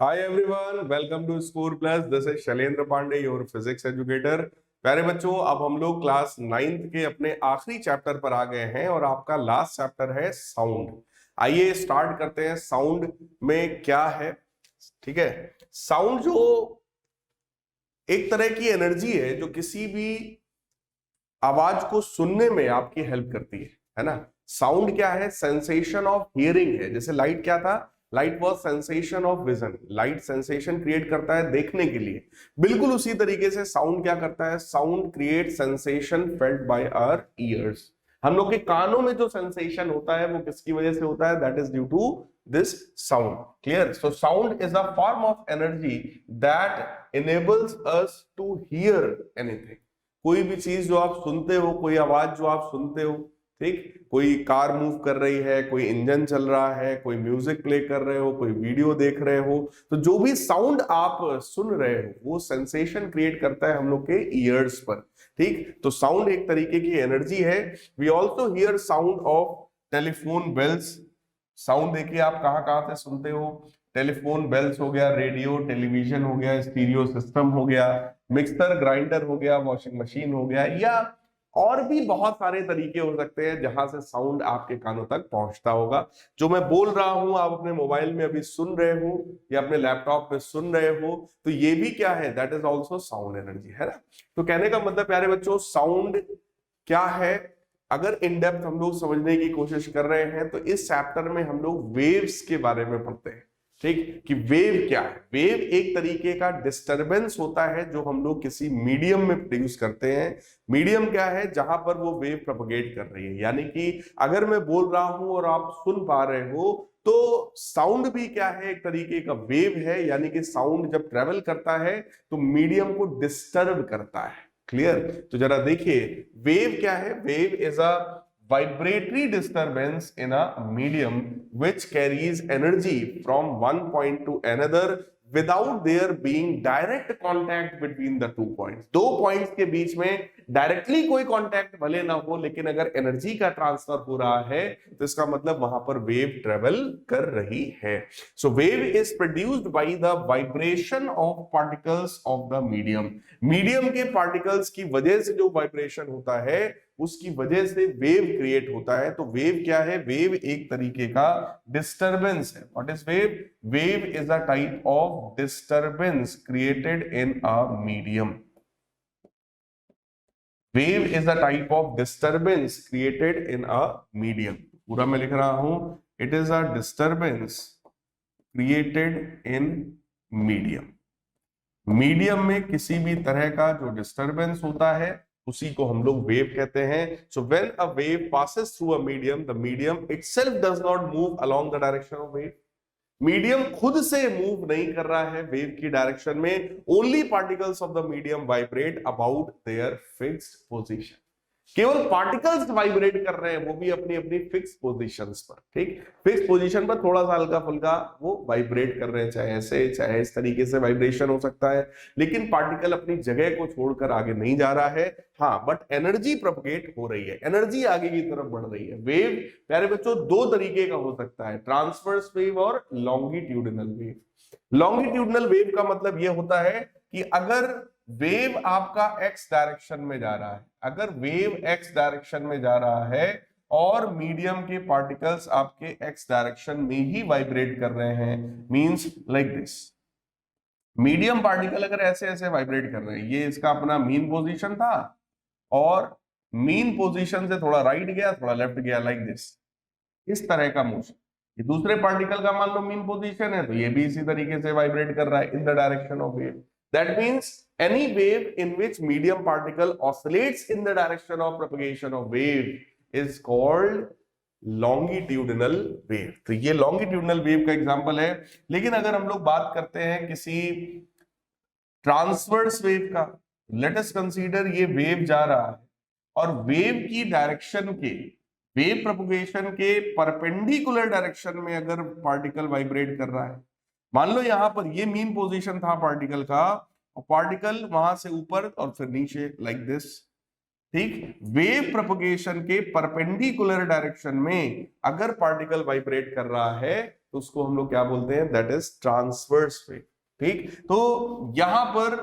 Hi everyone, welcome to Score Plus. This is Shailendra Pandey, your physics educator. प्यारे बच्चों, अब हम लोग क्लास 9th के अपने आखिरी चैप्टर पर आ गए हैं और आपका लास्ट चैप्टर है साउंड। आइए स्टार्ट करते हैं। साउंड में क्या है? ठीक है, साउंड जो एक तरह की एनर्जी है जो किसी भी आवाज को सुनने में आपकी हेल्प करती है ना। साउंड क्या है? सेंसेशन ऑफ हियरिंग है। जैसे लाइट क्या था? Light was sensation of vision. Light sensation create करता है देखने के लिए। बिल्कुल उसी तरीके से साउंड क्या करता है? Sound create sensation felt by our ears. हम लोग के कानों में जो सेंसेशन होता है वो किसकी वजह से होता है? That is due to this sound. Clear? So sound is a form of energy that enables us to hear anything. कोई भी चीज जो आप सुनते हो, कोई आवाज जो आप सुनते हो, ठीक, कोई कार मूव कर रही है, कोई इंजन चल रहा है, कोई म्यूजिक प्ले कर रहे हो, कोई वीडियो देख रहे हो, तो जो भी साउंड आप सुन रहे हो वो सेंसेशन क्रिएट करता है हम लोग के ईयर्स पर। ठीक, तो साउंड एक तरीके की एनर्जी है। We also hear sound of telephone bells. Sound देखिए आप कहाँ कहाँ से सुनते हो। टेलीफोन बेल्स हो गया, रेडियो, टेलीविजन हो गया, स्टीरियो सिस्टम हो गया, मिक्सर ग्राइंडर हो गया, वॉशिंग मशीन हो गया, या और भी बहुत सारे तरीके हो सकते हैं जहां से साउंड आपके कानों तक पहुंचता होगा। जो मैं बोल रहा हूं आप अपने मोबाइल में अभी सुन रहे हो या अपने लैपटॉप में सुन रहे हो, तो ये भी क्या है? That is also sound energy, है ना। तो कहने का मतलब प्यारे बच्चों, साउंड क्या है? अगर इन डेप्थ हम लोग समझने की कोशिश कर रहे हैं तो इस चैप्टर में हम लोग वेव्स के बारे में पढ़ते हैं। ठीक, कि वेव क्या है? वेव एक तरीके का डिस्टरबेंस होता है जो हम लोग किसी मीडियम में प्रोड्यूस करते हैं। मीडियम क्या है? जहां पर वो वेव प्रोपगेट कर रही है। यानी कि अगर मैं बोल रहा हूं और आप सुन पा रहे हो, तो साउंड भी क्या है? एक तरीके का वेव है। यानी कि साउंड जब ट्रेवल करता है तो मीडियम को डिस्टर्ब करता है। क्लियर? तो जरा देखिए, वेव क्या है? Wave is a vibratory disturbance in a medium which carries energy from one point to another without there being direct contact between the 2 points। 2 points के बीच में डायरेक्टली कोई कांटेक्ट भले ना हो, लेकिन अगर एनर्जी का ट्रांसफर हो रहा है तो इसका मतलब वहां पर वेव ट्रेवल कर रही है। So wave is produced by the vibration of particles of the medium. Medium के पार्टिकल्स की वजह से जो वाइब्रेशन होता है उसकी वजह से वेव क्रिएट होता है। तो वेव क्या है? वेव एक तरीके का डिस्टरबेंस है। What is wave? Wave is a type of disturbance created in a medium. Wave is a type of disturbance created in a medium. पूरा मैं लिख रहा हूं, it is a disturbance created in medium. Medium में किसी भी तरह का जो डिस्टरबेंस होता है उसी को हम लोग वेव कहते हैं। So when a wave passes through a medium, the medium itself does not move along the direction of wave. Medium खुद से मूव नहीं कर रहा है वेव की डायरेक्शन में। Only particles of the medium vibrate about their fixed position. केवल particles vibrate कर रहे हैं, वो भी अपनी अपनी फिक्स पोजीशंस पर। ठीक, फिक्स पोजीशन पर थोड़ा सा हल्का फुल्का वो वाइब्रेट कर रहे हैं, चाहे ऐसे चाहे इस तरीके से वाइब्रेशन हो सकता है, लेकिन पार्टिकल अपनी जगह को छोड़कर आगे नहीं जा रहा है। हाँ, बट एनर्जी प्रोपगेट हो रही है, एनर्जी आगे की तरफ बढ़ रही है। वेव प्यारे बच्चों दो तरीके का हो सकता है, ट्रांसवर्स वेव और लॉन्गिट्यूडिनल वेव। लॉन्गिट्यूडिनल वेव का मतलब यह होता है कि अगर वेव आपका एक्स डायरेक्शन में जा रहा है, अगर वेव एक्स डायरेक्शन में जा रहा है और मीडियम के पार्टिकल्स आपके एक्स डायरेक्शन में ही वाइब्रेट कर रहे हैं, means like this. Medium particle अगर ऐसे ऐसे वाइब्रेट कर रहे हैं, ये इसका अपना मीन पोजीशन था और मीन पोजीशन से थोड़ा राइट गया, थोड़ा लेफ्ट गया, लाइक दिस, इस तरह का मोशन। ये दूसरे पार्टिकल का मान लो मीन पोजीशन है, तो ये भी इसी तरीके से वाइब्रेट कर रहा है in the direction of wave. That means any wave in which medium particle oscillates in the direction of propagation of wave is called longitudinal wave. तो ये लॉन्गिट्यूडिनल वेव का एग्जांपल है। लेकिन अगर हम लोग बात करते हैं किसी ट्रांसवर्स वेव का, लेट अस कंसीडर ये वेव जा रहा है और वेव की डायरेक्शन के, वेव प्रोपगेशन के परपेंडिकुलर डायरेक्शन में अगर पार्टिकल वाइब्रेट कर रहा है, मान लो यहां पर ये मीन पोजीशन था पार्टिकल का और पार्टिकल वहां से ऊपर और फिर नीचे, लाइक दिस। ठीक, वेव प्रोपगेशन के परपेंडिकुलर डायरेक्शन में अगर पार्टिकल वाइब्रेट कर रहा है तो उसको हम लोग क्या बोलते हैं, दैट इज ट्रांसवर्स वेव। ठीक, तो यहां पर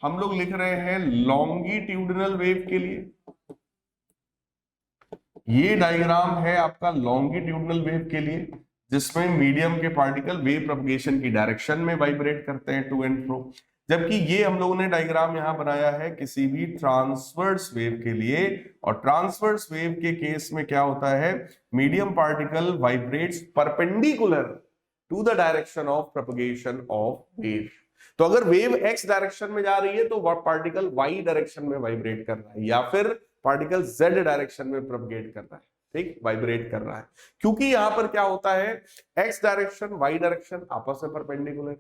हम लोग लिख रहे हैं लॉन्गिट्यूडिनल वेव के लिए, ये डायग्राम है आपका लॉन्गिट्यूडिनल वेव के लिए, जिसमें मीडियम के पार्टिकल वेव प्रोपगेशन की डायरेक्शन में वाइब्रेट करते हैं टू एंड फ्रो। जबकि ये हम लोगों ने डायग्राम यहां बनाया है किसी भी ट्रांसवर्स वेव के लिए, और ट्रांसवर्स वेव के केस में क्या होता है, medium particle vibrates perpendicular to the direction of propagation of wave. तो अगर वेव एक्स डायरेक्शन में जा रही है तो वह पार्टिकल वाई डायरेक्शन में वाइब्रेट कर रहा है, या फिर पार्टिकल जेड डायरेक्शन में प्रोपगेट कर रहा है, ठीक, वाइब्रेट कर रहा है। क्योंकि यहां पर क्या होता है, एक्स डायरेक्शन वाई डायरेक्शन आपस में परपेंडिकुलर है,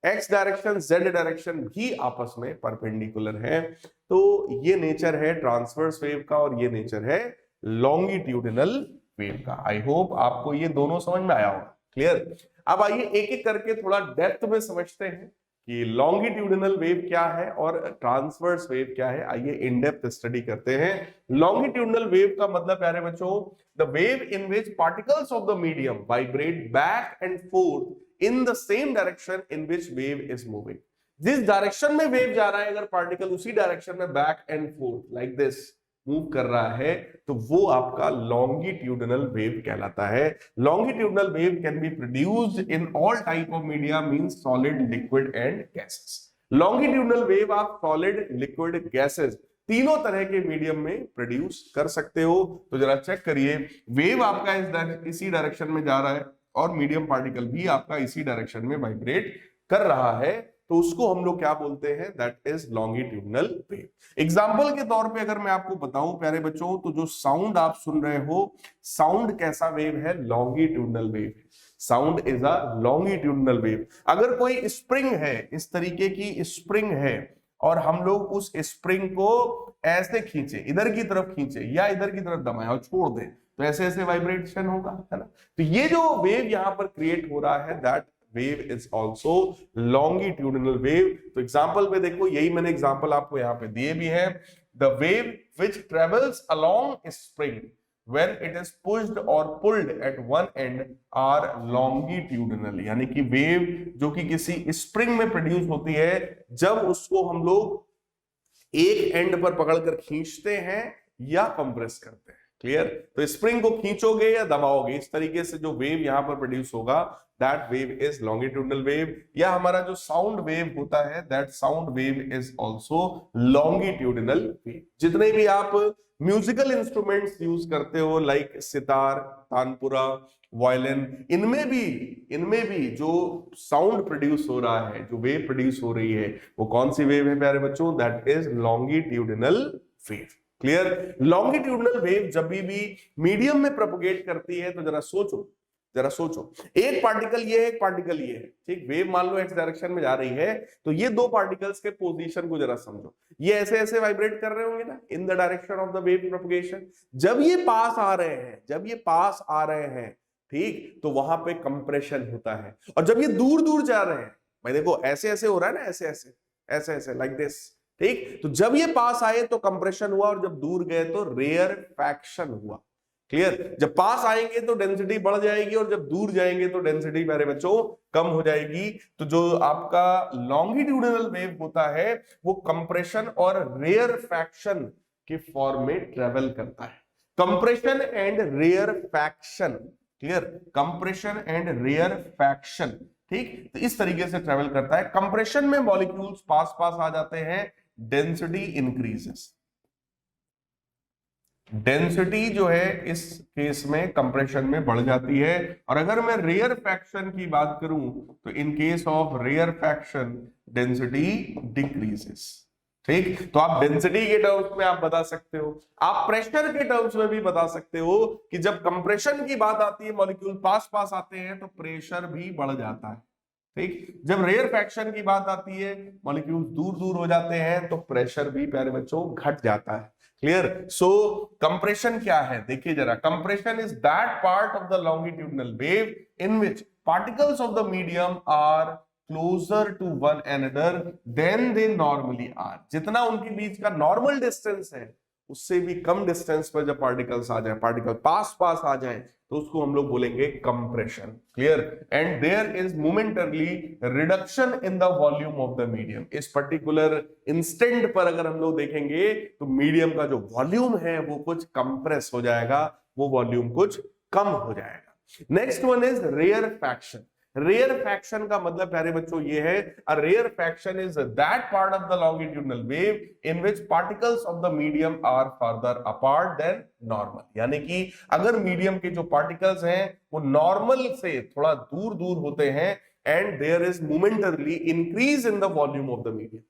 एक्स डायरेक्शन जेड डायरेक्शन भी आपस में परपेंडिकुलर है। तो ये नेचर है ट्रांसवर्स वेव का और ये नेचर है लॉन्गिट्यूडिनल वेव का। आई होप आपको ये दोनों समझ में आया होगा, क्लियर। अब आइए एक एक करके थोड़ा डेप्थ में समझते हैं कि लॉन्गिट्यूडिनल वेव क्या है और ट्रांसवर्स वेव क्या है। आइए इन डेप्थ स्टडी करते हैं। लॉन्गिट्यूडिनल वेव का मतलब प्यारे बच्चों, the wave in which particles of the medium vibrate back and fourth in the same direction in which wave is moving. जिस डायरेक्शन में वेव जा रहा है, अगर पार्टिकल उसी डायरेक्शन में back and fourth like this move कर रहा है, तो वो आपका लॉन्गिट्यूडिनल वेव कहलाता है। Longitudinal wave can be produced in all type of media, means solid, liquid and gases. Longitudinal wave आप सॉलिड, लिक्विड, गैसेस तीनों तरह के मीडियम में प्रोड्यूस कर सकते हो। तो जरा चेक करिए, वेव आपका इसी डायरेक्शन में जा रहा है और मीडियम पार्टिकल भी आपका इसी डायरेक्शन में वाइब्रेट कर रहा है, तो उसको हम लोग क्या बोलते हैं, that is longitudinal wave. Example के तौर पे अगर मैं आपको बताऊं प्यारे बच्चों, तो जो साउंड आप सुन रहे हो, साउंड कैसा वेव है, longitudinal wave. Sound is a longitudinal wave. अगर कोई स्प्रिंग है, इस तरीके की स्प्रिंग है, और हम लोग उस स्प्रिंग को ऐसे खींचे, इधर की तरफ खींचे या इधर की तरफ दबाए और छोड़ दें, तो ऐसे ऐसे वाइब्रेशन होगा, है ना। तो ये जो वेव यहां पर क्रिएट हो रहा है, that wave is also longitudinal wave. तो एग्जाम्पल पे देखो, यही मैंने एग्जाम्पल आपको यहाँ पे दिए भी है। The wave which travels along spring when it is pushed or pulled at one end are longitudinal, यानी कि वेव जो कि किसी स्प्रिंग में प्रोड्यूस होती है, जब उसको हम लोग एक एंड पर पकड़कर खींचते हैं या कंप्रेस करते हैं, क्लियर। तो स्प्रिंग को खींचोगे या दबाओगे, इस तरीके से जो वेव यहां पर प्रोड्यूस होगा, that wave is longitudinal wave. या हमारा जो साउंड वेव होता है, that sound wave is also longitudinal wave. जितने भी आप म्यूजिकल इंस्ट्रूमेंट्स यूज करते हो, लाइक सितार, तानपुरा, वायलिन, इनमें भी जो साउंड प्रोड्यूस हो रहा है, जो वेव प्रोड्यूस हो रही है, वो कौन सी वेव है प्यारे बच्चों, that is longitudinal wave, clear. Longitudinal wave जब भी मीडियम में प्रोपगेट करती है, तो जरा सोचो, एक पार्टिकल ये है, एक पार्टिकल ये है, ठीक। वेव मान लो एक्स डायरेक्शन में जा रही है, तो ये दो पार्टिकल्स के पोजीशन को जरा समझो। ये ऐसे ऐसे वाइब्रेट कर रहे होंगे ना, in the direction of the wave propagation. जब ये पास आ रहे हैं, ठीक, तो वहां पे कंप्रेशन होता है। और जब ये दूर दूर जा रहे हैं, भाई देखो ऐसे ऐसे हो रहा है ना, ऐसे ऐसे लाइक दिस, ठीक। तो जब ये पास आए तो कंप्रेशन हुआ, और जब दूर गए तो रेयरफैक्शन हुआ, क्लियर। जब पास आएंगे तो डेंसिटी बढ़ जाएगी, और जब दूर जाएंगे तो डेंसिटी मेरे बच्चों कम हो जाएगी। तो जो आपका लॉन्गिट्यूडिनल वेव होता है, वो कंप्रेशन और रेयरफैक्शन के फॉर्म में ट्रेवल करता है। Compression and rarefaction, clear, compression and rarefaction, ठीक। तो इस तरीके से ट्रेवल करता है। कंप्रेशन में मॉलिक्यूल्स पास आ जाते हैं, डेंसिटी इंक्रीजेस। डेंसिटी जो है इस केस में कंप्रेशन में बढ़ जाती है। और अगर मैं रेयरफैक्शन की बात करूं, तो in case of rarefaction density decreases, ठीक। तो आप डेंसिटी के टर्म्स में आप बता सकते हो, आप प्रेशर के टर्म्स में भी बता सकते हो कि जब कंप्रेशन की बात आती है, मॉलिक्यूल पास आते हैं, तो प्रेशर भी बढ़ जाता है, ठीक। जब रेयरफैक्शन की बात आती है, मॉलिक्यूल दूर हो जाते हैं, तो प्रेशर भी प्यारे बच्चों घट जाता है, क्लियर। सो कंप्रेशन क्या है, देखिए जरा। Compression is that part of the longitudinal wave in which particles of the medium are closer to one another than they normally are. जितना उनके बीच का नॉर्मल डिस्टेंस है, उससे भी कम डिस्टेंस पर जब पार्टिकल्स आ जाए, पार्टिकल पास पास आ जाए, तो उसको हम लोग बोलेंगे compression. Clear? And there is momentarily reduction in the volume of the medium. इस पर्टिकुलर इंस्टेंट पर अगर हम लोग देखेंगे तो मीडियम का जो वॉल्यूम है वो कुछ कंप्रेस हो जाएगा, वो वॉल्यूम कुछ कम हो जाएगा। Next one is rarefaction. Rarefaction का मतलब प्यारे बच्चों ये है, a rarefaction is that part of the longitudinal wave in which particles of the medium are further apart than normal. यानी कि अगर मीडियम के जो पार्टिकल्स हैं वो नॉर्मल से थोड़ा दूर दूर होते हैं and there is momentarily increase in the volume of the medium.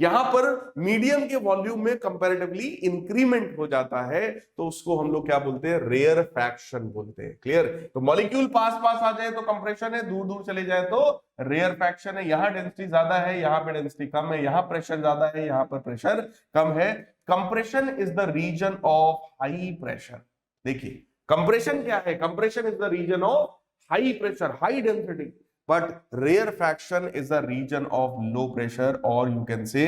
यहां पर मीडियम के वॉल्यूम में कंपैरेटिवली इंक्रीमेंट हो जाता है, तो उसको हम लोग क्या बोलते हैं? रेयरफैक्शन बोलते हैं। क्लियर? तो मॉलिक्यूल पास पास आ जाए तो कंप्रेशन है, दूर दूर चले जाए तो रेयरफैक्शन है। यहां डेंसिटी ज्यादा है, यहां पे डेंसिटी कम है, यहां प्रेशर ज्यादा है, यहां पर प्रेशर कम है। Compression is the region of high pressure. देखिए कंप्रेशन क्या है? Compression is the region of high pressure, high density, but rarefaction is a region of low pressure or you can say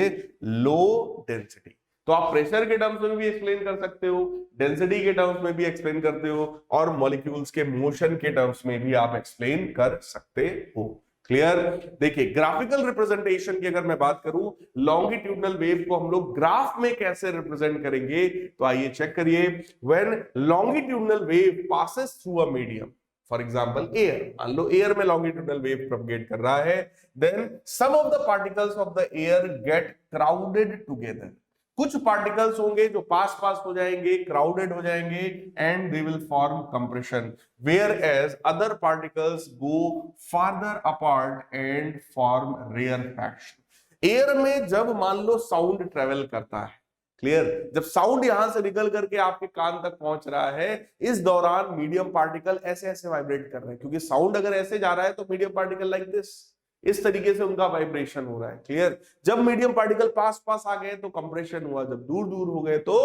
low density। तो आप pressure के terms में भी explain कर सकते हो, डेंसिटी के टर्म्स में भी एक्सप्लेन करते हो, और मॉलिक्यूल्स के मोशन के टर्म्स में भी आप एक्सप्लेन कर सकते हो। क्लियर? देखिए ग्राफिकल रिप्रेजेंटेशन की अगर मैं बात करूं, लॉन्गिट्यूडनल वेव को हम लोग ग्राफ में कैसे रिप्रेजेंट करेंगे, तो आइए चेक करिए। When longitudinal wave passes through a medium, for example air, मान लो एयर में लॉन्गिट्यूडनल वेव प्रोपगेट कर रहा है, then some of the particles of the air get crowded together. कुछ पार्टिकल्स होंगे जो पास पास हो जाएंगे, क्राउडेड हो जाएंगे, and they will form compression, whereas other particles go farther apart and form rarefaction. Air में जब मान लो साउंड ट्रेवल करता है, क्लियर, जब साउंड यहां से निकल करके आपके कान तक पहुंच रहा है, इस दौरान मीडियम पार्टिकल ऐसे ऐसे वाइब्रेट कर रहे हैं, क्योंकि साउंड अगर ऐसे जा रहा है तो मीडियम पार्टिकल लाइक दिस, इस तरीके से उनका वाइब्रेशन हो रहा है। क्लियर? जब मीडियम पार्टिकल पास पास आ गए तो कंप्रेशन हुआ, जब दूर दूर हो गए तो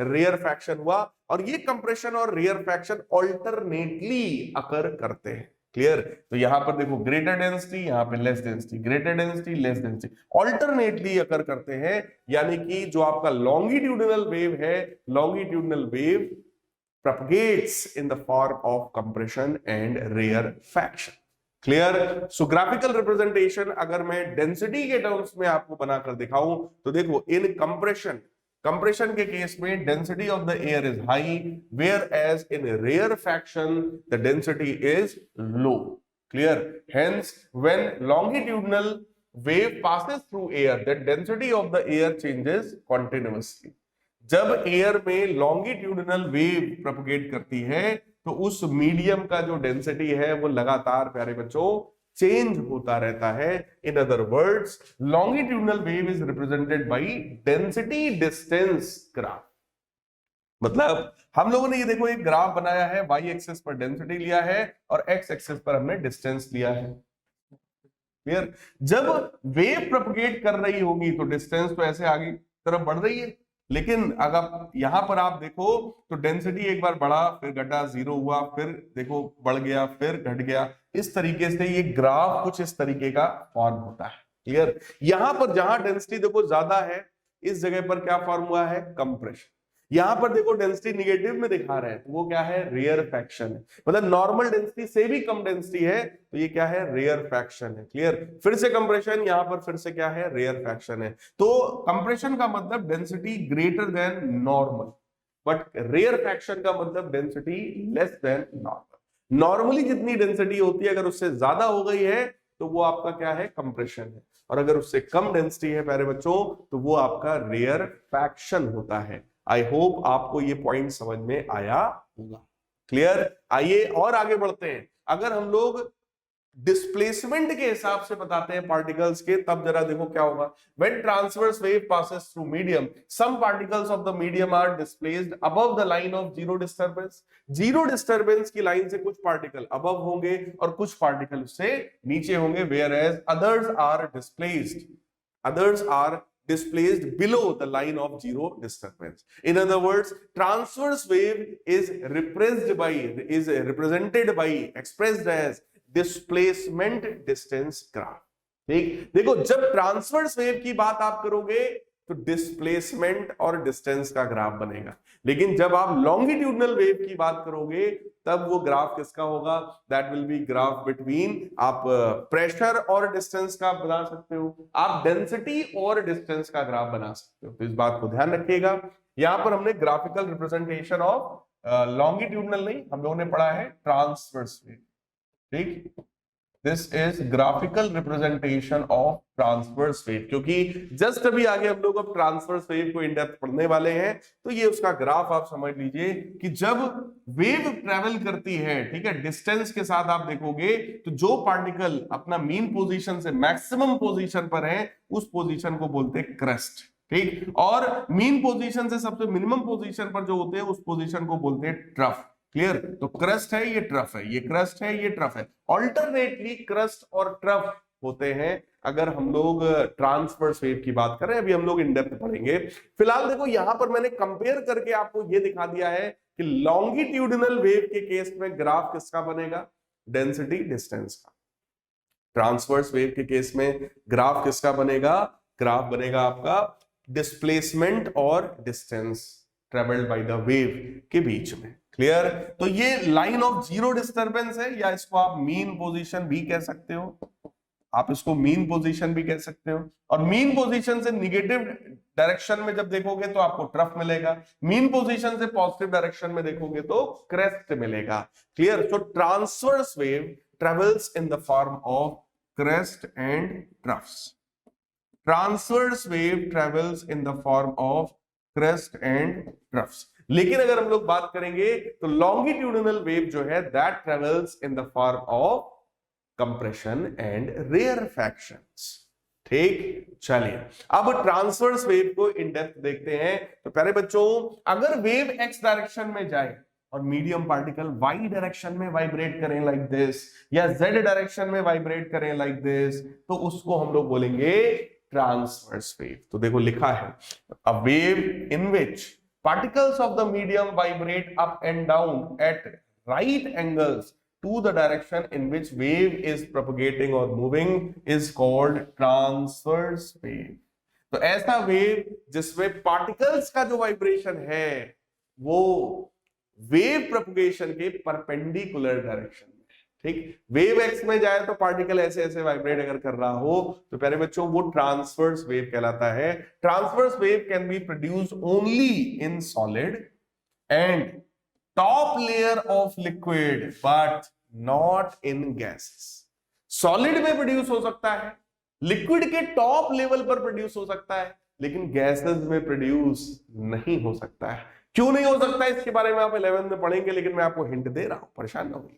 रेयरफैक्शन हुआ। और ये कंप्रेशन और रेयरफैक्शन ऑल्टरनेटली अकर करते हैं। क्लियर? तो यहां पर देखो ग्रेटर डेंसिटी, यहां पे less density, greater density, less density, alternately occur करते हैं। यानी कि जो आपका लॉन्गिट्यूडनल वेव है, longitudinal wave propagates in the form of compression and rarefaction. Clear? So graphical representation अगर मैं डेंसिटी के टर्म्स में आपको बनाकर दिखाऊं तो देखो इन कंप्रेशन के केस में density of the air is high, whereas in rarefaction the density is low. Clear? Hence when longitudinal wave passes through air the density of the air changes continuously. जब air में longitudinal wave propagate करती है तो उस medium का जो density है वो लगातार प्यारे बच्चों चेंज होता रहता है। इन other words longitudinal wave is represented by density distance graph. मतलब हम लोगों ने ये देखो एक ग्राफ बनाया है, वाई एक्सिस पर डेंसिटी लिया है और एक्स एक्सिस पर हमने डिस्टेंस लिया है। क्लियर? जब वेव प्रोपगेट कर रही होगी तो डिस्टेंस तो ऐसे आगे तरफ बढ़ रही है, लेकिन अगर यहां पर आप देखो तो डेंसिटी एक बार बढ़ा, फिर घटा, जीरो हुआ, फिर देखो बढ़ गया, फिर घट गया। इस तरीके से ये ग्राफ कुछ इस तरीके का फॉर्म होता है। क्लियर? यहां पर जहां डेंसिटी देखो ज्यादा है, इस जगह पर क्या फॉर्म हुआ है? कंप्रेशन। यहां पर देखो डेंसिटी निगेटिव में दिखा रहे हैं तो वो क्या है? रेयरफैक्शन है। मतलब नॉर्मल डेंसिटी से भी कम डेंसिटी है तो ये क्या है? रेयरफैक्शन है। क्लियर? फिर से कंप्रेशन, यहां पर फिर से क्या है? रेयरफैक्शन है। तो कंप्रेशन का मतलब density greater than normal, but rarefaction का मतलब density less than normal. Normally जितनी डेंसिटी होती है अगर उससे ज्यादा हो गई है तो वो आपका क्या है? कंप्रेशन है, और अगर उससे कम डेंसिटी है प्यारे बच्चों तो वो आपका रेयरफैक्शन होता है। आई होप आपको ये पॉइंट समझ में आया होगा। क्लियर? आइए और आगे बढ़ते हैं। अगर हम लोग डिस्प्लेसमेंट के हिसाब से बताते हैं पार्टिकल्स के, तब जरा देखो क्या होगा। When transverse wave passes through medium, some particles of the medium are displaced above the line of zero disturbance. Zero disturbance की लाइन से कुछ पार्टिकल अबव होंगे और कुछ पार्टिकल उससे नीचे होंगे, whereas others are displaced below the line of zero disturbance. In other words, transverse wave is expressed as displacement distance graph। ठीक? देखो जब ट्रांसवर्स वेव की बात आप करोगे तो डिस्प्लेसमेंट और डिस्टेंस का ग्राफ बनेगा। लेकिन जब आप लॉन्गिट्यूडनल वेव की बात करोगे तब वो ग्राफ किसका होगा? That will be graph between, आप प्रेशर और डिस्टेंस का बना सकते हो, आप डेंसिटी और डिस्टेंस का ग्राफ बना सकते हो। तो इस बात को ध्यान रखिएगा। यहां पर हमने ग्राफिकल रिप्रेजेंटेशन ऑफ लॉन्गिट्यूडनल नहीं, हम लोगों ने पढ़ा है ट्रांसवर्स वेव। ठीक, this is graphical representation of transverse wave, क्योंकि जस्ट अभी आगे हम लोग अब ट्रांसवर्स वेव को इन डेप्थ पढ़ने वाले हैं। तो ये उसका ग्राफ आप समझ लीजिए कि जब वेव ट्रेवल करती है, ठीक है, डिस्टेंस के साथ आप देखोगे तो जो पार्टिकल अपना मीन पोजीशन से मैक्सिमम पोजीशन पर है उस पोजीशन को बोलते हैं क्रेस्ट। ठीक, और मीन पोजीशन से सबसे मिनिमम पोजीशन पर जो होते हैं उस पोजीशन को बोलते हैं ट्रफ। क्लियर? तो क्रस्ट है, ये ट्रफ है, ये क्रस्ट है, ये ट्रफ है। ऑल्टरनेटली क्रस्ट और ट्रफ होते हैं अगर हम लोग ट्रांसवर्स वेव की बात करें। अभी हम लोग इन डेप्थ पढ़ेंगे। फिलहाल देखो यहां पर मैंने कंपेयर करके आपको ये दिखा दिया है कि लॉन्गिट्यूडिनल वेव के केस में ग्राफ किसका बनेगा? डेंसिटी डिस्टेंस का। ट्रांसवर्स वेव के केस में ग्राफ किसका बनेगा? ग्राफ बनेगा आपका डिस्प्लेसमेंट और distance travelled by the wave के बीच में। क्लियर? तो ये लाइन ऑफ जीरो डिस्टरबेंस है, या इसको आप मीन पोजीशन भी कह सकते हो, आप इसको मीन पोजीशन भी कह सकते हो। और मीन पोजीशन से निगेटिव डायरेक्शन में जब देखोगे तो आपको ट्रफ मिलेगा, मीन पोजीशन से पॉजिटिव डायरेक्शन में देखोगे तो क्रेस्ट मिलेगा। Clear? So transverse wave travels in the form of crest and troughs. Transverse wave travels in the form of crest and troughs. लेकिन अगर हम लोग बात करेंगे तो लॉन्गिट्यूडिनल वेव जो है that travels in the form of compression and rarefactions. ठीक, चलिए अब ट्रांसवर्स वेव को इन डेप्थ देखते हैं। तो प्यारे बच्चों, अगर वेव एक्स डायरेक्शन में जाए और मीडियम पार्टिकल वाई डायरेक्शन में वाइब्रेट करें लाइक दिस, या जेड डायरेक्शन में वाइब्रेट करें लाइक दिस, तो उसको हम लोग बोलेंगे ट्रांसवर्स वेव। तो देखो लिखा है, a wave in which particles of the medium vibrate up and down at right angles to the direction in which wave is propagating or moving is called transverse wave। तो ऐसा wave जिसमें particles का जो vibration है वो wave propagation के perpendicular direction में। ठीक, वेव एक्स में जाए तो पार्टिकल ऐसे ऐसे वाइब्रेट अगर कर रहा हो तो प्यारे बच्चों वो ट्रांसवर्स वेव कहलाता है। Transverse wave can be produce only in solid and top layer of liquid but not in gases. Solid में प्रोड्यूस हो सकता है, लिक्विड के टॉप लेवल पर प्रोड्यूस हो सकता है, लेकिन गैसेस में प्रोड्यूस नहीं हो सकता है। क्यों नहीं हो सकता है इसके बारे में आप 11th में पढ़ेंगे, लेकिन मैं आपको हिंट दे रहा हूं, परेशान ना होइए।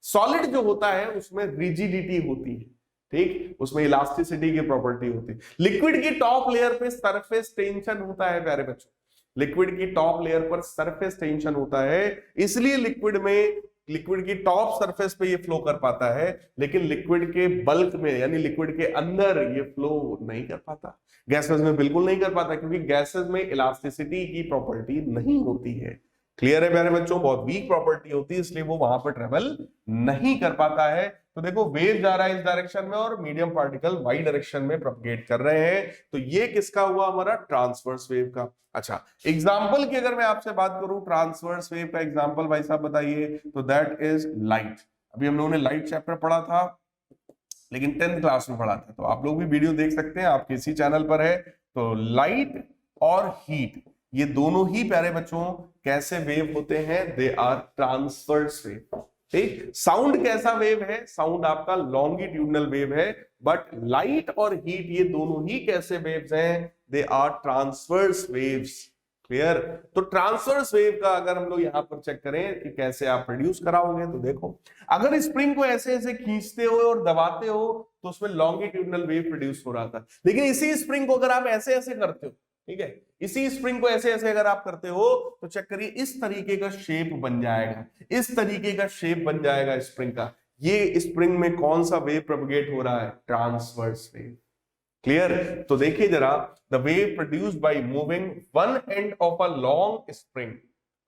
सॉलिड जो होता है उसमें रिजिडिटी होती है, ठीक, उसमें इलास्टिसिटी की प्रॉपर्टी होती है। लिक्विड की टॉप लेयर पे सरफेस टेंशन होता है प्यारे बच्चों, लिक्विड की टॉप लेयर पर सरफेस टेंशन होता है, इसलिए लिक्विड की टॉप सरफेस पे ये फ्लो कर पाता है, लेकिन लिक्विड के बल्क में यानी लिक्विड के अंदर ये फ्लो नहीं कर पाता। गैसेस में बिल्कुल नहीं कर पाता, क्योंकि गैसेस में इलास्टिसिटी की प्रॉपर्टी नहीं होती है। क्लियर है प्यारे बच्चों? बहुत वीक प्रॉपर्टी होती है, इसलिए वो वहां पर ट्रेवल नहीं कर पाता है। तो देखो वेव जा रहा है इस डायरेक्शन में और मीडियम पार्टिकल वाई डायरेक्शन में प्रोपगेट कर रहे हैं, तो ये किसका हुआ? हमारा ट्रांसवर्स वेव का। अच्छा, एग्जाम्पल की अगर मैं आपसे बात करूं ट्रांसवर्स वेव का एग्जाम्पल भाई साहब बताइए, तो दैट इज लाइट। अभी हम लोगों ने लाइट चैप्टर पढ़ा था, लेकिन 10th क्लास में पढ़ा था, तो आप लोग भी वीडियो देख सकते हैं, आपके इसी चैनल पर है। तो लाइट और हीट ये दोनों ही प्यारे बच्चों कैसे वेव होते हैं? They are transverse wave. ठीक, साउंड कैसा वेव है? साउंड आपका लॉन्गिट्यूडनल वेव है, बट लाइट और हीट ये दोनों ही कैसे वेव्स हैं? They are transverse waves. Clear? तो ट्रांसवर्स वेव का अगर हम लोग यहां पर चेक करें कि कैसे आप प्रोड्यूस कराओगे, तो देखो अगर स्प्रिंग को ऐसे ऐसे खींचते हो और दबाते हो तो उसमें लॉन्गिट्यूडनल वेव प्रोड्यूस हो रहा था, लेकिन इसी स्प्रिंग को अगर आप ऐसे ऐसे करते हो, ठीक है, इसी स्प्रिंग को ऐसे ऐसे अगर आप करते हो तो चेक करिए इस तरीके का शेप बन जाएगा, इस तरीके का शेप बन जाएगा स्प्रिंग का। ये स्प्रिंग में कौन सा वेव प्रोपगेट हो रहा है? Transverse wave. क्लियर? तो देखिए जरा, the wave produced by moving one end of a long spring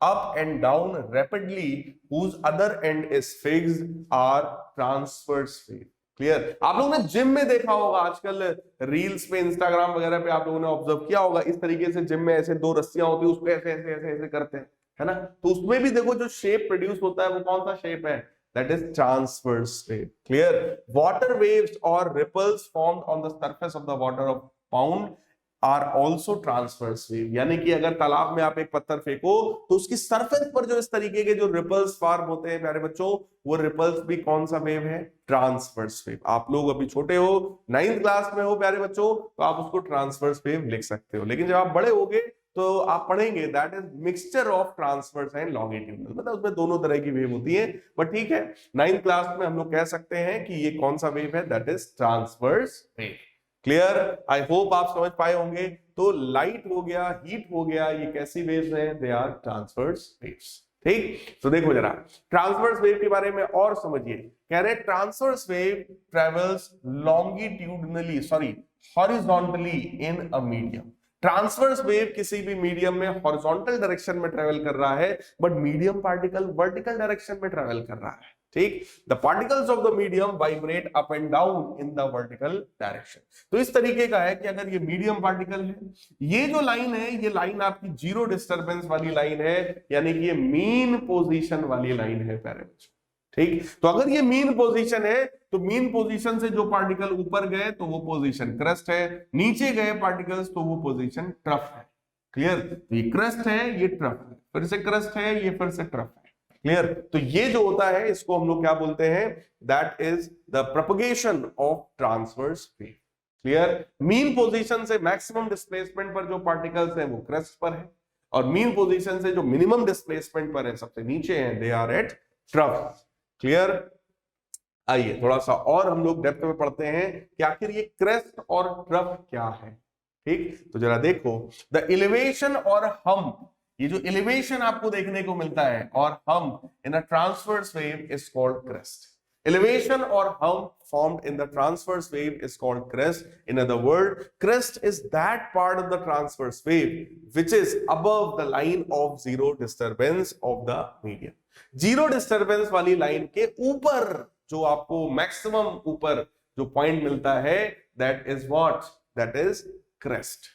up and down rapidly whose other end is fixed are transverse wave. Clear. आप लोगों ने जिम में देखा होगा, आजकल रील्स पे, इंस्टाग्राम वगैरह पे आप लोगों ने ऑब्जर्व किया होगा, इस तरीके से जिम में ऐसे दो रस्सियां होती है, उसको ऐसे ऐसे ऐसे ऐसे करते हैं, है ना। तो उसमें भी देखो जो शेप प्रोड्यूस होता है वो कौन सा शेप है, that is transverse wave. Clear. Water waves और ripples formed on the surface of the water of pound are also transverse wave, यानी कि अगर तालाब में आप एक पत्थर फेंको तो उसकी सरफेस पर जो इस तरीके के जो रिपल्स फॉर्म होते हैं प्यारे बच्चों, वो रिपल्स भी कौन सा वेव है, ट्रांसवर्स वेव। आप लोग अभी छोटे हो, 9th क्लास में हो प्यारे बच्चों, तो आप उसको ट्रांसवर्स वेव लिख सकते हो, लेकिन जब आप बड़े होगे तो आप पढ़ेंगे that is mixture of transverse and longitudinal, मतलब उसमें दोनों तरह की वेव होती है। बट ठीक है, 9th क्लास में हम लोग कह सकते हैं कि ये कौन सा वेव है, that is transverse wave. Clear. I hope आप समझ पाए होंगे। तो लाइट हो गया, हीट हो गया, ये कैसी वेव्स हैं, दे आर ट्रांसवर्स वेव्स। ठीक, तो देखो जरा ट्रांसवर्स वेव के बारे में और समझिए। कह रहे transverse wave travels longitudinally, sorry horizontally in a medium. Transverse wave किसी भी मीडियम में हॉरिजॉन्टल डायरेक्शन में ट्रेवल कर रहा है, but medium particle vertical direction में ट्रेवल कर रहा है। ठीक, the particles of the medium vibrate up and down in the vertical direction. तो इस तरीके का है कि अगर ये मीडियम पार्टिकल है, ये जो लाइन है, ये लाइन आपकी जीरो डिस्टरबेंस वाली लाइन है, यानी कि ये मीन पोजीशन वाली लाइन है प्यारे बच्चों। ठीक, तो अगर ये मीन पोजीशन है तो मीन पोजीशन से जो पार्टिकल ऊपर गए तो वो पोजीशन क्रस्ट है, नीचे गए पार्टिकल्स तो वो पोजीशन ट्रफ है। क्लियर। तो ये क्रस्ट है, ये ट्रफ है, फिर से क्रस्ट है, ये फिर से ट्रफ है। क्लियर। तो ये जो होता है इसको हम लोग क्या बोलते हैं, that is the propagation of transverse wave. Clear. Mean position से मैक्सिमम डिस्प्लेसमेंट पर जो पार्टिकल्स हैं वो क्रस्ट पर है, और मीन पोजीशन से जो मिनिमम डिस्प्लेसमेंट पर है, सबसे नीचे हैं, they are at trough. Clear. आइए थोड़ा सा और हम लोग डेप्थ में पढ़ते हैं कि आखिर ये क्रेस्ट और ट्रफ क्या है। ठीक, तो जरा देखो, द एलिवेशन और हम्प, ये जो एलिवेशन आपको देखने को मिलता है और hump in a transverse wave is called crest. Elevation or hump formed in the transverse wave is called crest. In other words, crest is that part of the transverse wave which is above the line of zero disturbance of the medium. Zero disturbance वाली line के ऊपर जो आपको maximum ऊपर जो point मिलता है, that is what? That is crest.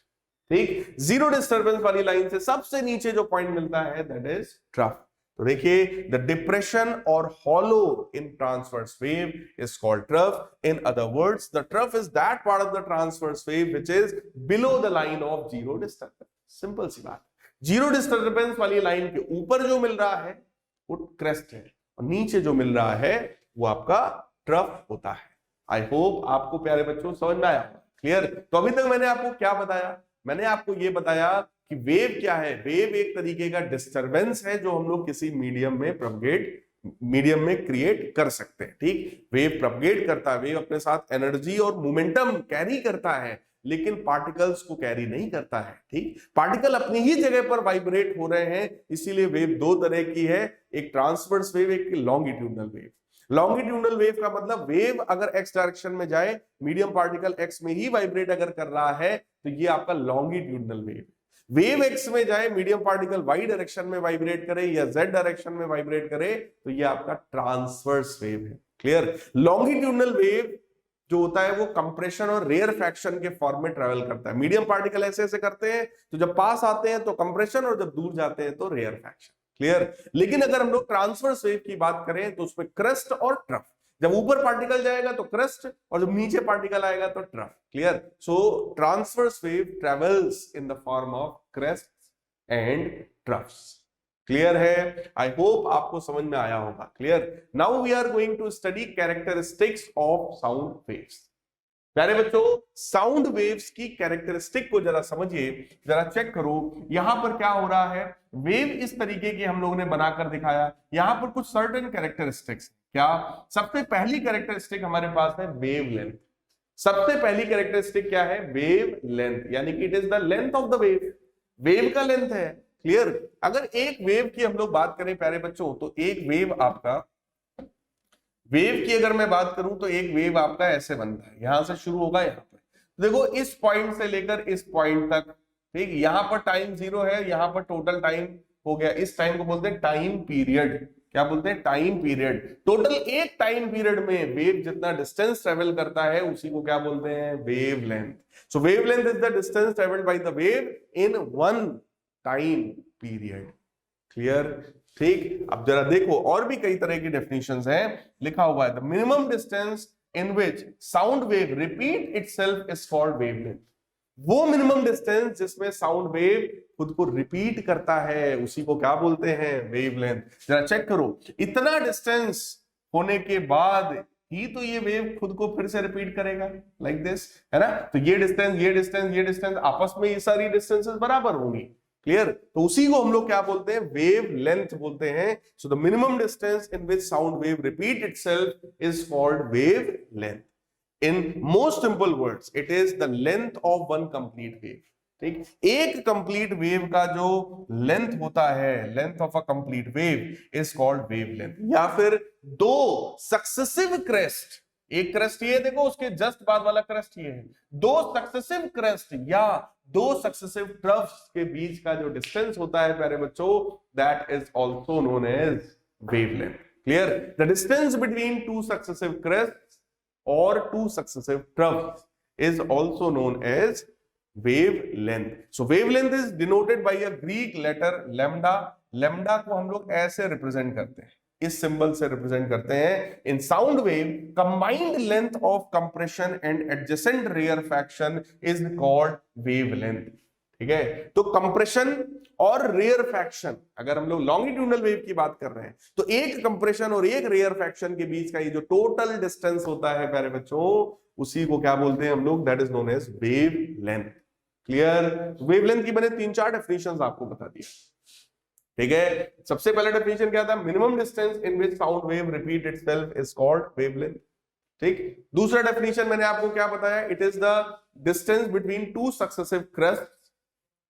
ठीक, जीरो डिस्टर्बेंस वाली लाइन से सबसे नीचे जो पॉइंट मिलता है, दैट इज ट्रफ। तो देखिए, द डिप्रेशन और hollow in transverse wave is called trough. In other words, the trough is that part of the transverse wave which is below the line of zero disturbance. Simple सी बात। Zero disturbance वाली line के ऊपर जो मिल रहा है वो crest है, और नीचे जो मिल रहा है वो आपका ट्रफ होता है। आई होप आपको प्यारे बच्चों समझ में आया। क्लियर। तो अभी तक मैंने आपको क्या बताया, मैंने आपको ये बताया कि वेव क्या है। वेव एक तरीके का डिस्टरबेंस है जो हम लोग किसी मीडियम में क्रिएट कर सकते हैं। ठीक, वेव प्रोपगेट करता है, वेव अपने साथ एनर्जी और मोमेंटम कैरी करता है, लेकिन पार्टिकल्स को कैरी नहीं करता है। ठीक, पार्टिकल अपनी ही जगह पर वाइब्रेट हो रहे हैं, इसीलिए वेव दो तरह की है, एक ट्रांसवर्स वेव, एक लॉन्गिट्यूडनल वेव। लॉन्गिट्यूडनल वेव का मतलब वेव अगर एक्स डायरेक्शन में जाए, मीडियम पार्टिकल एक्स में ही वाइब्रेट अगर कर रहा है, तो ये आपका लॉन्गिट्यूडनल वेव। वेव एक्स में जाए, मीडियम पार्टिकल वाई डायरेक्शन में वाइब्रेट करे या जेड डायरेक्शन में वाइब्रेट करे, तो ये आपका ट्रांसवर्स वेव है। क्लियर। लॉन्गिट्यूडनल वेव जो होता है वो कंप्रेशन और रेयर फ्रैक्शन के फॉर्म में ट्रेवल करता है। मीडियम पार्टिकल ऐसे ऐसे करते हैं, तो जब पास आते हैं तो कंप्रेशन, और जब दूर जाते हैं तो रेयर फ्रैक्शन। क्लियर। लेकिन अगर हम लोग ट्रांसवर्स वेव की बात करें तो उसमें क्रस्ट और ट्रफ, जब ऊपर पार्टिकल जाएगा तो क्रस्ट, और जब नीचे पार्टिकल आएगा तो trough. Clear. So transverse wave travels in the form of crest and troughs. Clear है। आई होप आपको समझ में आया होगा। Clear. Now we are going to study characteristics of sound waves. प्यारे बच्चों, साउंड वेव्स की कैरेक्टरिस्टिक को जरा समझिए, जरा चेक करो यहां पर क्या हो रहा है। वेव इस तरीके की हम लोगों ने बनाकर दिखाया, यहां पर कुछ सर्टेन कैरेक्टरिस्टिक्स। क्या? सबसे पहली कैरेक्टरिस्टिक हमारे पास है वेव लेंथ। सबसे पहली कैरेक्टरिस्टिक क्या है? वेव लेंथ, यानी कि it is the length of the wave. Wave का लेंथ है। क्लियर। अगर एक वेव की हम लोग बात करें प्यारे बच्चों, तो एक वेव आपका, वेव की अगर मैं बात करूं तो एक वेव आपका ऐसे बनता है, यहां से शुरू होगा यहां पे, देखो इस पॉइंट से लेकर इस पॉइंट तक। ठीक, यहां पर टाइम 0 है, यहां पर टोटल टाइम हो गया, इस टाइम को बोलते हैं टाइम पीरियड। क्या बोलते हैं, टाइम पीरियड। टोटल एक टाइम पीरियड में वेव जितना डिस्टेंस ट्रेवल करता है उसी को क्या बोलते हैं, wave length. So wave length is the distance travelled by the wave in one time period. Clear, ठीक। अब जरा देखो और भी कई तरह की डेफिनेशंस हैं, लिखा हुआ है the minimum distance in which sound wave repeat itself is called wavelength. वो मिनिमम डिस्टेंस जिसमें साउंड वेव खुद को रिपीट करता है उसी को क्या बोलते हैं, वेवलेंथ। जरा चेक करो, इतना डिस्टेंस होने के बाद ही तो ये वेव खुद को फिर से रिपीट करेगा, लाइक दिस, है ना। तो ये डिस्टेंस, ये डिस्टेंस, ये डिस्टेंस, आपस में ये सारी डिस्टेंसेस बराबर होंगी। क्लियर, तो उसी को हम लोग क्या बोलते हैं, वेव लेंथ बोलते हैं। So the minimum distance in which sound wave repeat itself is called wave length. In most simple words, it is the length of one complete wave. ठीक, एक कंप्लीट वेव का जो लेंथ होता है, length of a complete wave is called wavelength. या फिर दो successive crest, एक क्रेस्ट ये देखो, उसके जस्ट बाद वाला क्रेस्ट ये है, दो सक्सेसिव क्रेस्ट या दो सक्सेसिव ट्रफ्स के बीच का जो डिस्टेंस होता है प्यारे बच्चों, that is also known as wavelength. Clear, the distance between two successive crest or two successive troughs is also known as wavelength. So wavelength is denoted by a Greek letter lambda. lambda को हम लोग ऐसे represent करते हैं, इस symbol से represent करते हैं। In sound wave combined length of compression and adjacent rarefaction is called wavelength. ठीक है, तो कंप्रेशन और रेयरफैक्शन, अगर हम लोग लॉन्गिट्यूडनल वेव की बात कर रहे हैं तो एक कंप्रेशन और एक रेयरफैक्शन के बीच का ये जो टोटल डिस्टेंस होता है प्यारे बच्चों, उसी को क्या बोलते हैं हम लोग, that is known as wave length. Clear, wave length की मैंने 3-4 डेफिनेशंस आपको बता दिया। ठीक है, सबसे पहला डेफिनेशन क्या था, minimum distance in which sound wave repeat itself is called wavelength. ठीक, दूसरा डेफिनेशन मैंने आपको क्या बताया, it is the distance between two successive crest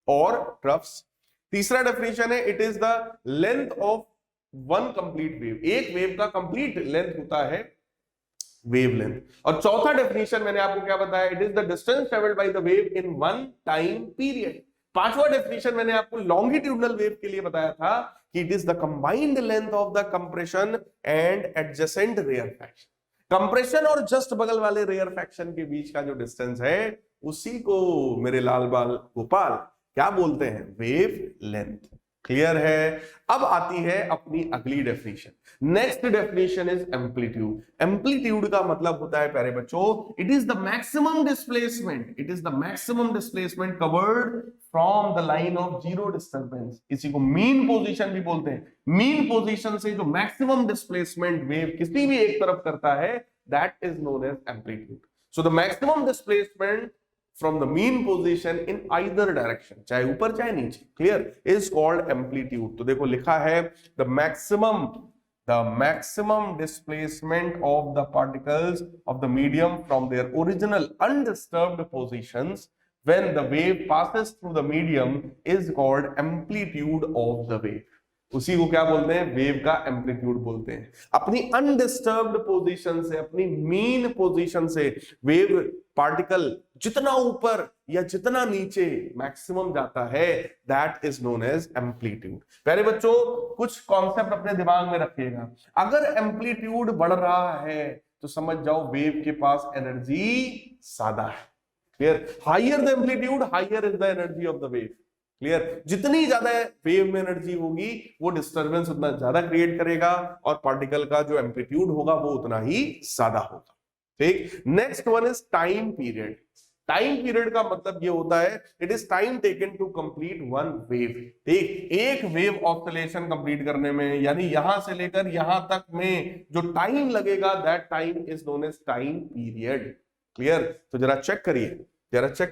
और ट्रफ्स। तीसरा डेफिनेशन है, it is the length of one complete wave, एक वेव का कंप्लीट लेंथ होता है वेवलेंथ। और चौथा डेफिनेशन मैंने आपको क्या बताया, it is the distance travelled by the wave in one time period. पांचवा डेफिनेशन मैंने आपको लॉन्गिट्यूडनल वेव के लिए बताया था कि it is the combined length of the compression and adjacent rarefaction. Compression और जस्ट बगल वाले रेयरफैक्शन के बीच का जो डिस्टेंस है उसी को मेरे लाल बाल गोपाल क्या बोलते हैं, वेव लेंथ। क्लियर है, अब आती है अपनी अगली definition. Next definition is amplitude. Amplitude का मतलब होता है प्यारे बच्चों, it is the maximum displacement, it is the maximum displacement covered from the line of zero disturbance. इसी को मीन पोजीशन भी बोलते हैं। मीन पोजीशन से जो मैक्सिमम डिस्प्लेसमेंट वेव किसी भी एक तरफ करता है, that is known as amplitude. So the maximum displacement from the mean position in either direction, चाहे ऊपर चाहे नीचे, clear, is called amplitude। तो देखो लिखा है the maximum displacement of the particles of the medium from their original undisturbed positions when the wave passes through the medium is called amplitude of the wave। उसी को क्या बोलते हैं, wave का एम्पलीट्यूड बोलते हैं। अपनी अनडिस्टर्ब्ड पोजीशन से, अपनी मीन पोजीशन से वेव पार्टिकल जितना ऊपर या जितना नीचे मैक्सिमम जाता है, that is known as amplitude. प्यारे बच्चों, कुछ कॉन्सेप्ट अपने दिमाग में रखिएगा। अगर एम्पलीट्यूड बढ़ रहा है तो समझ जाओ वेव के पास एनर्जी ज्यादा है। Clear, higher the amplitude higher is the energy of the wave. Clear, जितनी ज्यादा वेव में एनर्जी होगी वो डिस्टर्बेंस उतना ज्यादा क्रिएट करेगा और पार्टिकल का जो एम्पलीट्यूड होगा वो उतना ही ज्यादा होगा। ठीक, next one is time period. Time period का मतलब ये होता है, it is time taken to complete one wave. ठीक, एक वेव ऑसिलेशन कंप्लीट करने में, यानी यहां से लेकर यहां तक में जो टाइम लगेगा, that time is known as time period. Clear, तो जरा चेक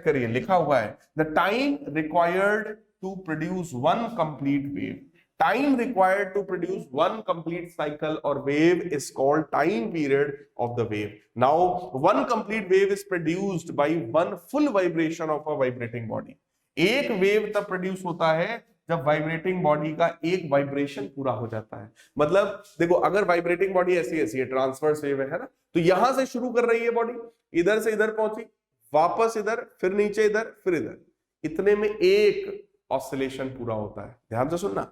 करिए, लिखा हुआ है the time required to produce one complete wave. Time required to produce one complete cycle और wave is called time period of the wave. Now one complete wave is produced by one full vibration of a vibrating body. एक wave तब produce होता है जब vibrating body का एक vibration पूरा हो जाता है। मतलब देखो, अगर वाइब्रेटिंग बॉडी ऐसी है, ट्रांसवर्स वेव है ना, तो यहां से शुरू कर रही है बॉडी, इधर से इधर पहुंची, वापस इधर, फिर नीचे इधर, फिर इधर, इतने में एक ऑसिलेशन पूरा होता है। ध्यान से सुनना,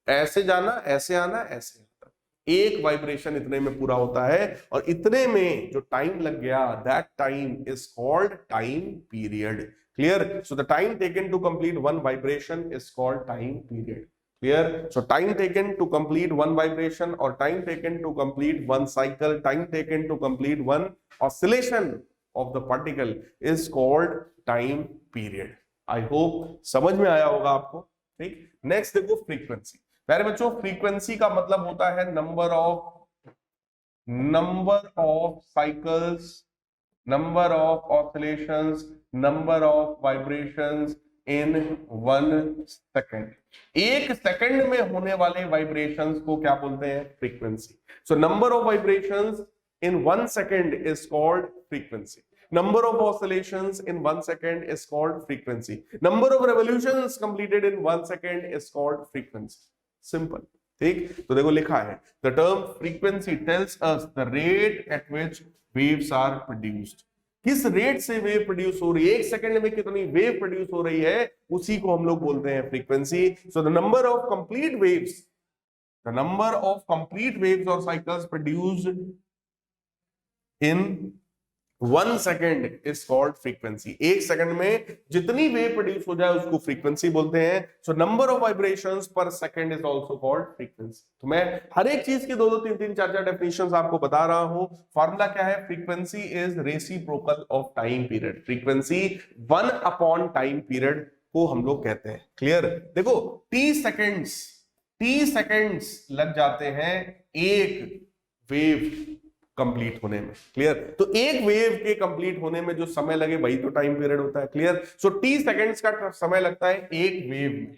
ऐसे जाना, ऐसे आना, ऐसे आता। एक वाइब्रेशन इतने में पूरा होता है, और इतने में जो टाइम लग गया, that time is called time period. Clear? So the time taken to complete one vibration is called time period. Clear? So time taken to complete one vibration, or time taken to complete one cycle, time taken to complete one oscillation of the particle is called time period. I hope समझ में आया होगा आपको। ठीक, next देखो frequency. प्यारे बच्चों, frequency का मतलब होता है number of cycles, number of oscillations, number of vibrations in 1 second. एक सेकंड में होने वाले वाइब्रेशंस को क्या बोलते हैं? Frequency. So number of vibrations in 1 second is called frequency. Number of oscillations in 1 second is called frequency. Number of revolutions completed in 1 second is called frequency. Simple. ठीक, तो देखो लिखा है, the term frequency tells us the rate at which waves are produced. किस rate से wave produce हो रही है, एक सेकंड में कितनी वेव प्रोड्यूस हो रही है, उसी को हम लोग बोलते हैं frequency. So the number of complete waves, the number of complete waves और cycles produced in 1 second is called frequency. एक सेकंड में जितनी वेव प्रोड्यूस हो जाए उसको फ्रीक्वेंसी बोलते हैं। सो नंबर ऑफ वाइब्रेशंस पर second is also called frequency. तो मैं हर एक चीज के 2-2 3-3 4-4 डेफिनेशंस आपको बता रहा हूं। फार्मूला क्या है? Frequency is reciprocal of time period. Frequency 1 upon time period को हम लोग कहते हैं। क्लियर? देखो टी सेकंड्स लग जाते हैं एक वेव कंप्लीट होने में। क्लियर? तो एक वेव के कंप्लीट होने में जो समय लगे वही तो टाइम पीरियड होता है। क्लियर? सो टी सेकंड्स का समय लगता है एक वेव में,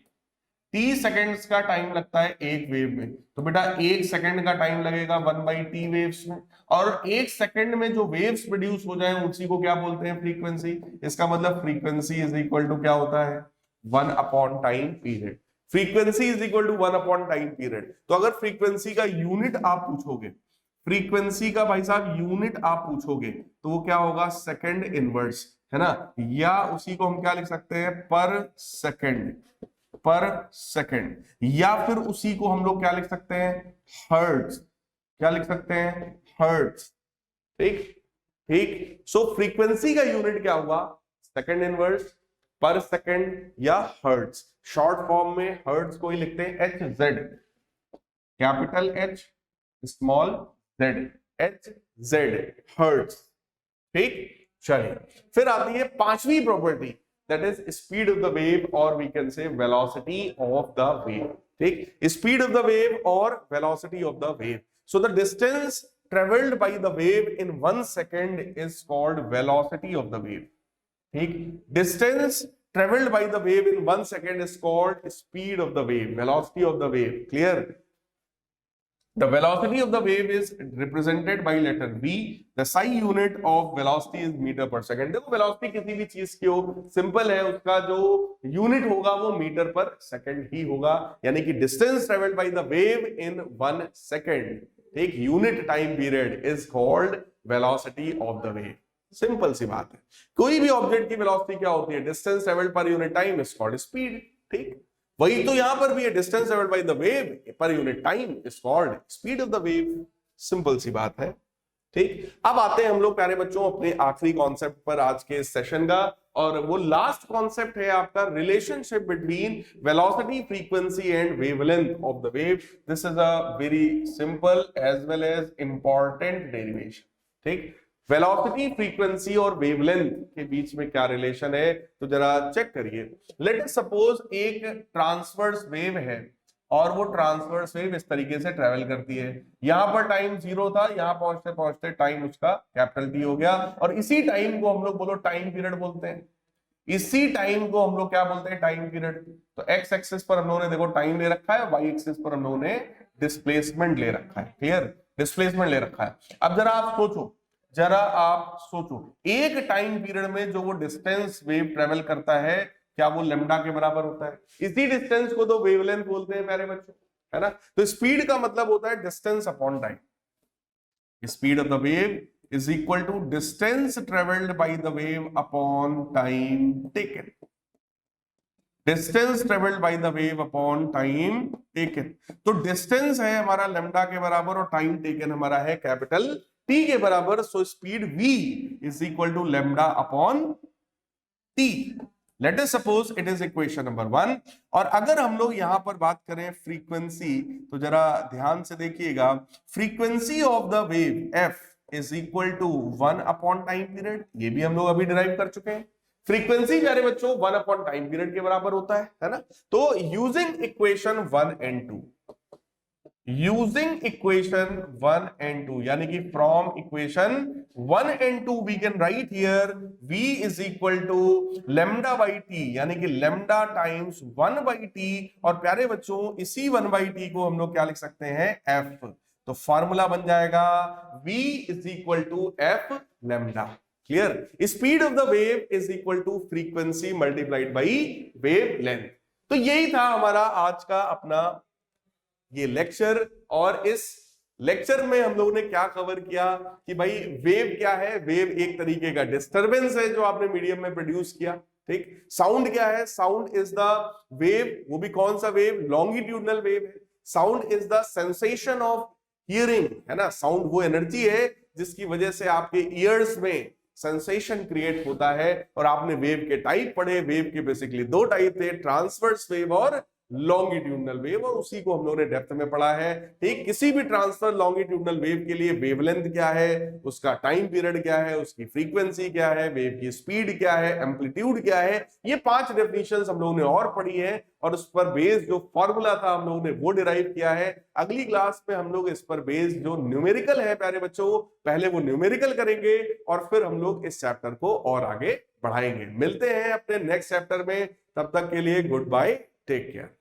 टी सेकंड्स का टाइम लगता है एक वेव में। तो बेटा एक सेकंड का टाइम लगेगा 1/t वेव्स में, और एक सेकंड में जो वेव्स प्रोड्यूस हो जाए उसी को क्या बोलते हैं? फ्रीक्वेंसी। इसका मतलब फ्रीक्वेंसी इज इक्वल टू क्या होता है? 1 upon time period. Frequency is equal to 1 upon time period. तो अगर फ्रीक्वेंसी का यूनिट आप पूछोगे, फ्रीक्वेंसी का भाई साहब यूनिट आप पूछोगे, तो वो क्या होगा? सेकंड इनवर्स, है ना? या उसी को हम क्या लिख सकते हैं? पर सेकंड। या फिर उसी को हम लोग क्या लिख सकते हैं? हर्ट्ज। क्या लिख सकते हैं? हर्ट्ज। ठीक। सो फ्रीक्वेंसी का यूनिट क्या हुआ? सेकंड इनवर्स, पर सेकंड या हर्ट्ज। शॉर्ट फॉर्म में हर्ट्ज को ही लिखते हैं HZ, capital H small z, hertz. ठीक, चलिए फिर आती है पांचवी property, that is speed of the wave, और we can say velocity of the wave. ठीक, स्पीड ऑफ द वेव और velocity of the wave. So the distance travelled by the wave in 1 second is called velocity of the wave. ठीक, distance travelled by the wave in 1 second is called speed of the wave, velocity of the wave. Clear? The velocity of the wave is represented by letter V. The SI unit of velocity is meter per second. देखो velocity किसी भी चीज की हो, simple है, उसका जो unit होगा वो मीटर पर सेकंड ही होगा। यानी कि distance travelled by the wave in 1 second, एक unit time period is called velocity of the wave. Simple सी बात है। कोई भी ऑब्जेक्ट की वेलोसिटी क्या होती है? डिस्टेंस ट्रेवल्ड पर unit time is called speed. ठीक, वही तो यहां पर भी है, distance travelled by the wave पर unit time is called speed of the wave. Simple सी बात है। ठीक, अब आते हैं हम लोग प्यारे बच्चों अपने आखिरी कॉन्सेप्ट पर आज के सेशन का, और वो लास्ट कॉन्सेप्ट है आपका relationship between velocity, frequency and wavelength of the wave. This is a very simple as well as important derivation. ठीक, वेलोसिटी, फ्रीक्वेंसी और वेवलेंथ के बीच में क्या रिलेशन है, तो जरा चेक करिए। लेट अस सपोज एक ट्रांसवर्स वेव है, और वो ट्रांसवर्स वेव इस तरीके से ट्रेवल करती है। यहां पर टाइम 0 था, यहां पहुंचते पहुंचते टाइम उसका कैपिटल T हो गया, और इसी टाइम को हम लोग बोलो टाइम पीरियड बोलते हैं। इसी टाइम को हम लोग क्या बोलते हैं? Time period. तो एक्स एक्सिस पर हम लोगों ने देखो टाइम ले रखा है, वाई एक्सिस पर हम लोगों ने डिस्प्लेसमेंट ले रखा है। क्लियर? डिस्प्लेसमेंट ले रखा है। अब जरा आप सोचो, एक टाइम पीरियड में जो वो डिस्टेंस वेव ट्रेवल करता है, क्या वो लेमडा के बराबर होता है? इसी डिस्टेंस को तो वेवलेंथ बोलते हैं प्यारे बच्चों, है ना? तो स्पीड का मतलब होता है distance upon time. Speed of the wave is equal to distance traveled by the wave upon time taken. Distance travelled by the wave upon time taken. तो डिस्टेंस है हमारा लैम्डा के बराबर और टाइम टेकन हमारा है कैपिटल टी के बराबर। So speed v is equal to lambda upon T. Let us suppose it is equation number 1। और अगर हम लोग यहां पर बात करें फ्रीक्वेंसी, तो जरा ध्यान से देखिएगा, frequency of the wave f is equal to 1 upon time period. ये भी हम लोग अभी डिराइव कर चुके हैं। फ्रीक्वेंसी प्यारे बच्चों 1 अपॉन टाइम पीरियड के बराबर होता है ना। तो using equation 1 and 2, using equation 1 and 2, यानी कि from equation 1 and 2 we can write here v is equal to lambda by T, यानी कि लैम्डा टाइम्स 1 बाई टी। और प्यारे बच्चों इसी 1 बाई टी को हम लोग क्या लिख सकते हैं, f। तो फॉर्मूला बन जाएगा v is equal to f lambda. Clear? Speed of the wave is equal to frequency multiplied by wave length. तो यही था हमारा आज का अपना ये लेक्चर। और इस लेक्चर में हम लोगों ने क्या कवर किया कि भाई वेव क्या है। वेव एक तरीके का डिस्टरबेंस है जो आपने मीडियम में प्रोड्यूस किया। ठीक। साउंड क्या है, साउंड इज द वेव, वो भी कौन सा वेव, लॉन्गिट्यूडनल वेव है। Sound is the sensation of hearing, है ना। साउंड वो एनर्जी है जिसकी वजह से आपके ईयर्स में सेंसेशन क्रिएट होता है। और आपने वेव के टाइप पढ़े, वेव के बेसिकली 2 टाइप थे, ट्रांसवर्स वेव और लॉन्गिट्यूडनल वेव, और उसी को हम लोगों ने डेप्थ में पढ़ा है। ठीक। किसी भी ट्रांसफर लॉन्गिट्यूडनल वेव के लिए वेवलेंथ क्या है, उसका टाइम पीरियड क्या है, उसकी फ्रीक्वेंसी क्या है, वेव की स्पीड क्या है, एम्पलीट्यूड क्या है, ये 5 डेफिनेशंस हम लोगों ने और पढ़ी है। और उस पर बेस्ड जो फॉर्मूला था हम लोगों ने वो डिराइव किया है। अगली क्लास में हम लोग इस पर बेस्ड जो न्यूमेरिकल है प्यारे बच्चों, पहले वो न्यूमेरिकल करेंगे और फिर हम लोग इस चैप्टर को और आगे बढ़ाएंगे। मिलते हैं अपने नेक्स्ट चैप्टर में, तब तक के लिए गुड बाय, टेक केयर।